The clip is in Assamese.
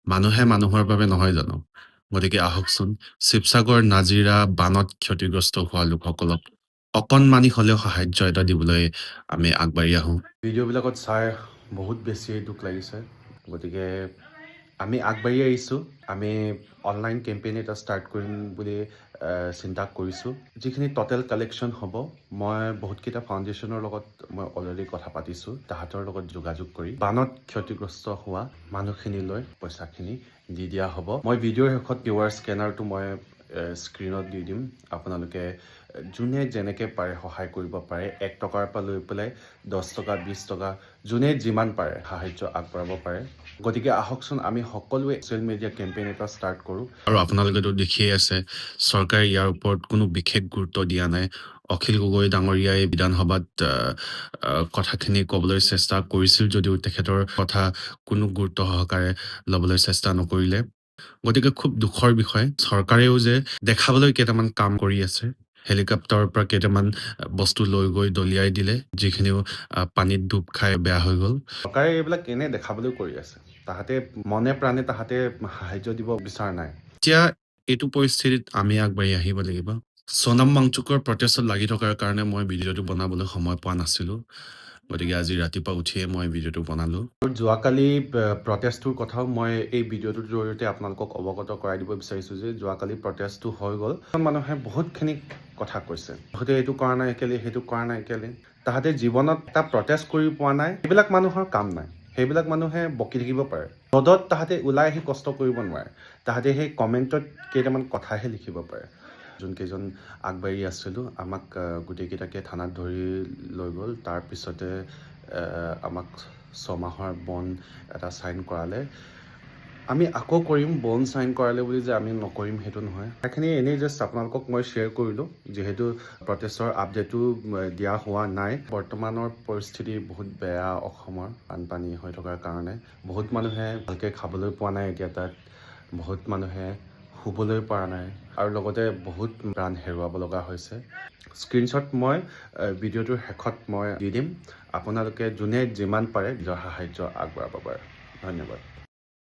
মানুহে মানুহৰ বাবে নহয় জানো? গতিকে আহকচোন শিৱসাগৰ নাজিৰা বানত ক্ষতিগ্ৰস্ত হোৱা লোকসকলক অকণমানি হ'লেও সাহায্য এটা দিবলৈ আমি আগবাঢ়ি আহোঁ। ভিডিঅ'বিলাকত চাই বহুত বেছি দুখ লাগিছে। গতিকে আমি আগবাঢ়ি আহিছোঁ। আমি অনলাইন কেম্পেইন এটা ষ্টাৰ্ট কৰিম বুলি চিন্তা কৰিছোঁ। যিখিনি ট'টেল কালেকশ্যন হ'ব, মই বহুতকেইটা ফাউণ্ডেশ্যনৰ লগত মই অলৰেডি কথা পাতিছোঁ, তাহাঁতৰ লগত যোগাযোগ কৰি বানত ক্ষতিগ্ৰস্ত হোৱা মানুহখিনিলৈ পইচাখিনি দি দিয়া হ'ব। মই ভিডিঅ'ৰ শেষত QR স্কেনাৰটো মই স্ক্ৰীণত দি দিম। আপোনালোকে যোনে যেনেকৈ পাৰে সহায় কৰিব পাৰে। 1 টকাৰ পৰা লৈ পেলাই 10 টকা, 20 টকা, যোনে যিমান পাৰে সাহায্য আগবঢ়াব পাৰে। গতিকে আহকচোন আমি সকলোৱে ছ'চিয়েল মিডিয়া কেম্পেইন এটা ষ্টাৰ্ট কৰোঁ। আৰু আপোনালোকেতো দেখিয়ে আছে, চৰকাৰে ইয়াৰ ওপৰত কোনো বিশেষ গুৰুত্ব দিয়া নাই। অখিল গগৈ ডাঙৰীয়াই বিধানসভাত কথাখিনি ক'বলৈ চেষ্টা কৰিছিল যদিও তেখেতৰ কথা কোনো গুৰুত্ব সহকাৰে ল'বলৈ চেষ্টা নকৰিলে। গতিকে খুব দুখৰ বিষয়, চৰকাৰেও যে দেখাবলৈ কেইটামান কাম কৰি আছে। হেলিকপ্টাৰৰ পৰা কেইটামান বস্তু লৈ গৈ দলিয়াই দিলে, যিখিনিও পানীত ডুব খাই বেয়া হৈ গ'ল। চৰকাৰে এইবিলাক এনে দেখাবলৈ কৰি আছে। তাহাঁতে মনে প্ৰাণে তাহাঁতে সাহায্য দিব বিচৰা নাই। এতিয়া এইটো পৰিস্থিতিত আমি আগবাঢ়ি আহিব লাগিব। সোণম ৱাংচুকৰ প্ৰটেষ্টত লাগি থকাৰ কাৰণে মই ভিডিঅ'টো বনাবলৈ সময় পোৱা নাছিলোঁ। গতিকে আজি ৰাতিপুৱা উঠিয়ে মই ভিডিঅ'টো বনালোঁ। আৰু যোৱাকালি প্ৰটেষ্টটোৰ কথাও মই এই ভিডিঅ'টোৰ জৰিয়তে আপোনালোকক অৱগত কৰাই দিব বিচাৰিছোঁ যে যোৱাকালি প্ৰটেষ্টটো হৈ গ'ল। মানুহে বহুতখিনি কথা কৈছে। বহুতে এইটো কৰা নাই কেলে, সেইটো কৰা নাই কেলে। তাহাঁতে জীৱনত এটা প্ৰটেষ্ট কৰি পোৱা নাই, সেইবিলাক মানুহৰ কাম নাই। সেইবিলাক মানুহে বকি থাকিব পাৰে। ৰ'দত তাহাঁতে ওলাই আহি কষ্ট কৰিব নোৱাৰে। তাহাঁতে সেই কমেণ্টত কেইটামান কথাহে লিখিব পাৰে। যোনকেইজন আগবাঢ়ি আছিলোঁ, আমাক গোটেইকেইটাকে থানাত ধৰি লৈ গ'ল। তাৰপিছতে আমাক 6 মাহৰ বণ্ড এটা চাইন কৰালে। আমি আকৌ কৰিম, বণ্ড চাইন কৰালে বুলি যে আমি নকৰিম সেইটো নহয়। সেইখিনি এনেই জাষ্ট আপোনালোকক মই শ্বেয়াৰ কৰিলোঁ, যিহেতু প্ৰটেষ্টৰ আপডেটো দিয়া হোৱা নাই। বৰ্তমানৰ পৰিস্থিতি বহুত বেয়া অসমৰ, বানপানী হৈ থকাৰ কাৰণে। বহুত মানুহে ভালকৈ খাবলৈ পোৱা নাই এতিয়া তাত। বহুত মানুহে শুবলৈ পৰা নাই আৰু লগতে বহুত প্ৰাণ হেৰুৱাব লগা হৈছে। স্ক্ৰীনশ্বট মই ভিডিঅ'টোৰ শেষত মই দি দিম। আপোনালোকে যোনে যিমান পাৰে নিজৰ সাহায্য আগবঢ়াব পাৰে। ধন্যবাদ।